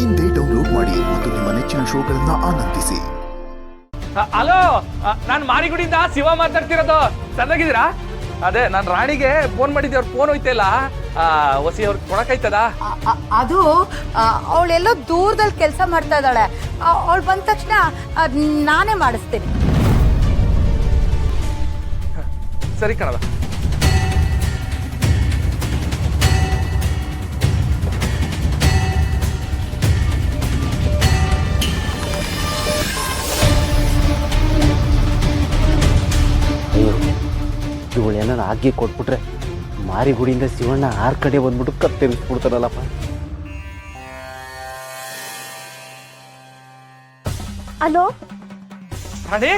ಇಂದೇ ಡೌನ್ಲೋಡ್ ಮಾಡಿ ಮತ್ತು ನಿಮ್ಮ ನೆಚ್ಚಿನ ಶೋಗಳನ್ನ ಆನಂದಿಸಿ. ಹಲೋ, ನಾನು ಮಾರಿಗುಡಿಯಿಂದ ಶಿವ ಮಾತಾಡ್ತಿರೋದು. ಚೆನ್ನಾಗಿದ್ದೀರಾ? ಅದೇ ನಾನು ರಾಣಿಗೆ ಫೋನ್ ಮಾಡಿದ್ದೆ, ಅವ್ರ ಫೋನ್ ಹೋಯ್ತಲ್ಲ, ಹೊಸಿ ಅವ್ರಿಗೆ ಕೊಡಕಾಯ್ತದ? ಅದು ಅವಳೆಲ್ಲೋ ದೂರದಲ್ಲಿ ಕೆಲಸ ಮಾಡ್ತಾ ಇದ್ದಾಳೆ. ಅವಳು ಬಂದ ತಕ್ಷಣ ನಾನೇ ಮಾಡಿಸ್ತೀನಿ. ಸರಿ ಕಣವ. ಇವಳು ಏನಾರು ಆಗಿ ಕೊಟ್ಬಿಟ್ರೆ ಮಾರಿಗುಡಿಯಿಂದ ಶಿವಣ್ಣ 6 ಕಡೆ ಬಂದ್ಬಿಟ್ಟು ಕತ್ತೆರಿಸ್ಬಿಡ್ತಾರಲ್ಲಪ್ಪ. ಹಲೋ ರಾಣಿ,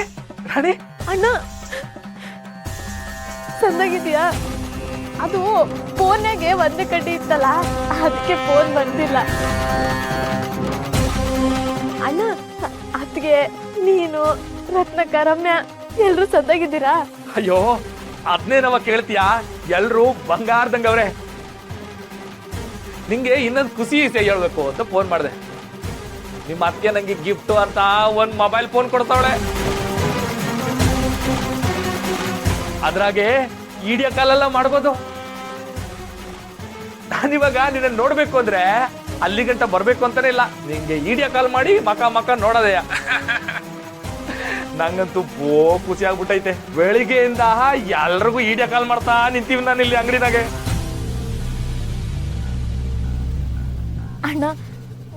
ರಾಣಿ ಅಣ್ಣ, ಚೆನ್ನಾಗಿದ್ಯಾ? ಅದು ಫೋನ್ಯಾಗೆ ಒಂದೇ ಕಡ್ಡಿ ಇತ್ತಲ್ಲ, ಅದಕ್ಕೆ ಫೋನ್ ಬಂದಿಲ್ಲ. ಅಣ್ಣ, ಅದಕ್ಕೆ ನೀನು ರತ್ನಕ್ಕ, ರಮ್ಯಾ ಎಲ್ರು ಸದ್ದಾಗಿದ್ದೀರಾ? ಅಯ್ಯೋ, ಅದನ್ನೇ ನಾವ ಕೇಳ್ತೀಯಾ? ಎಲ್ರು ಬಂಗಾರದಂಗವ್ರೆ. ನಿಂಗೆ ಇನ್ನೊಂದು ಖುಷಿ ಹೇಳ್ಬೇಕು ಅಂತ ಫೋನ್ ಮಾಡಿದೆ. ನಿಮ್ಮ ಅತ್ತೆ ನಂಗೆ ಗಿಫ್ಟ್ ಅಂತ ಒಂದ್ ಮೊಬೈಲ್ ಫೋನ್ ಕೊಡ್ತಾವಳೆ. ಅದ್ರಾಗೆ ವಿಡಿಯೋ ಕಾಲೆಲ್ಲ ಮಾಡ್ಬೋದು. ನಾನಿವಾಗ ನಿನ್ನ ನೋಡ್ಬೇಕು ಅಂದ್ರೆ ಅಲ್ಲಿ ಗಂಟ ಬರ್ಬೇಕು ಅಂತಾನೆ ಇಲ್ಲ, ನಿಂಗೆ ವಿಡಿಯೋ ಕಾಲ್ ಮಾಡಿ ಮಕ ನೋಡೋದಯ್ಯ. ನಂಗಂತೂ ಖುಷಿ ಆಗ್ಬಿಟ್ಟೈತೆ. ಬೆಳಿಗ್ಗೆಯಿಂದ ಎಲ್ರಿಗೂ ವಿಡಿಯೋ ಕಾಲ್ ಮಾಡ್ತಾ ನಿಂತೀವಿ ನಾನು ಇಲ್ಲಿ ಅಂಗಡಿನಾಗೆ. ಅಣ್ಣ,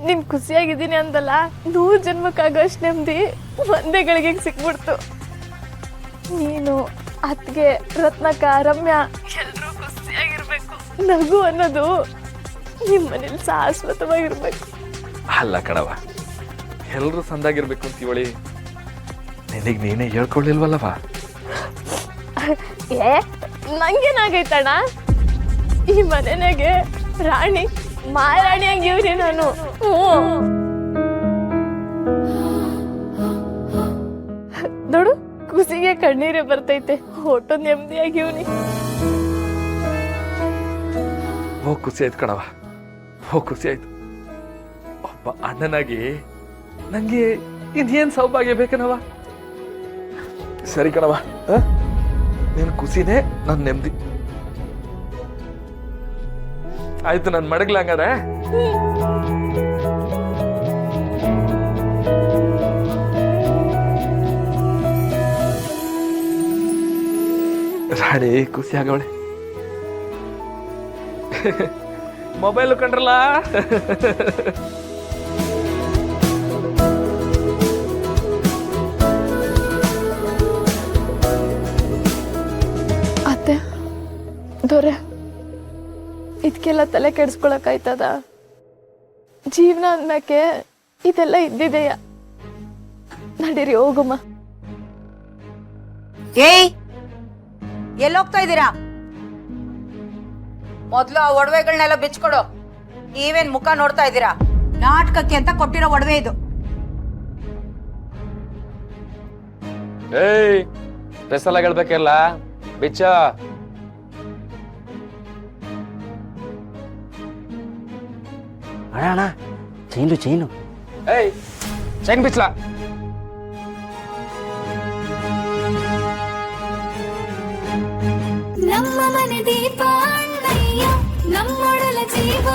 ನೀನ್ ಖುಷಿಯಾಗಿದ್ದೀನಿ ಅಂದಲ್ಲ, 100 ಜನ್ಮಕ್ಕಾಗೋಷ್ಟು ನೆಮ್ಮದಿ ಒಂದೇ ಗಳಿಗೆಗೆ ಸಿಕ್ಬಿಡ್ತು. ನೀನು, ಅತ್ಗೆ, ರತ್ನಕ್ಕ, ರಮ್ಯಾ ಎಲ್ರೂ ಖುಷಿಯಾಗಿರ್ಬೇಕು. ನಗು ಅನ್ನೋದು ನಿಮ್ಮ ಮನೇಲಿ ಶಾಶ್ವತವಾಗಿರ್ಬೇಕು. ಅಲ್ಲ ಕಣವ, ಎಲ್ರು ಸಂದಾಗಿರ್ಬೇಕು ಅಂತೀವಳಿ. ನಿನಗೆ ನೀನೇ ಹೇಳ್ಕೊಳ್ಳಿಲ್ವಲ್ಲವ? ಏ, ನಂಗೇನಾಗೈತಣ್ಣ? ಈ ಮನೆನಾಗೆ ರಾಣಿ ಮಹಾರಾಣಿಯಾಗಿವ್ರಿ ನಾನು. ನೋಡು, ಖುಷಿಗೆ ಕಣ್ಣೀರೇ ಬರ್ತೈತೆ. ಹೊಟ್ಟು ನೆಮ್ಮದಿಯಾಗಿವ್ನಿ. ಖುಷಿ ಆಯ್ತು ಕಣವ, ಖುಷಿ ಆಯ್ತು. ಒಬ್ಬ ಅಣ್ಣನಾಗಿ ನಂಗೆ ಇನ್ನೇನ್ ಸೌಭಾಗ್ಯ ಬೇಕನವ? ಸರಿ ಕಣವ, ನೀನ್ ಖುಷಿನೇ ನನ್ ನೆಮ್ಮದಿ. ಆಯ್ತು, ನನ್ ಮಡಗ್ಲ ಹಂಗಾರೆ. ರಾಣಿ ಖುಷಿ ಆಗವಳೆ. ಮೊಬೈಲ್ ಕಂಡ್ರಲ್ಲ. ಅತ್ತೆ ದೊರೆ, ಇದಕ್ಕೆಲ್ಲ ತಲೆ ಕೆಡಿಸ್ಕೊಳಕಾಯ್ತದ? ಜೀವನ ಅಂದ್ಮ್ಯಾಕೆ ಇದೆಲ್ಲ ಇದ್ದಿದೆಯಾ? ನಡೀರಿ ಹೋಗುಮ್ಮ. ಏಯ್, ಎಲ್ಲೋಗ್ತಾ ಇದ್ದೀರಾ? ಮೊದ್ಲು ಆ ಒಡವೆಗಳನ್ನೆಲ್ಲ ಬಿಚ್ಕೊಡು. ನೀವೇನ್ ಮುಖ ನೋಡ್ತಾ ಇದ್ದೀರಾ? ನಾಟಕಕ್ಕೆ ಅಂತ ಕೊಟ್ಟಿರೋ ಒಡವೆ ಇದು. ಏಯ್, ಸ್ಪೆಷಲ್ ಆಗಿ ಹೇಳ್ಬೇಕಲ್ಲ, ಬಿಚ್ಚ. ಅಣ್ಣ, ಚೈನು. ಏಯ್, ಚೈನ್ ಬಿಚ್ಚಲ. ನಮ್ಮ ಮನೆ ದೀಪ ಅಣ್ಣಯ್ಯ, ನಮ್ಮೊಡಲ ಜೀವ.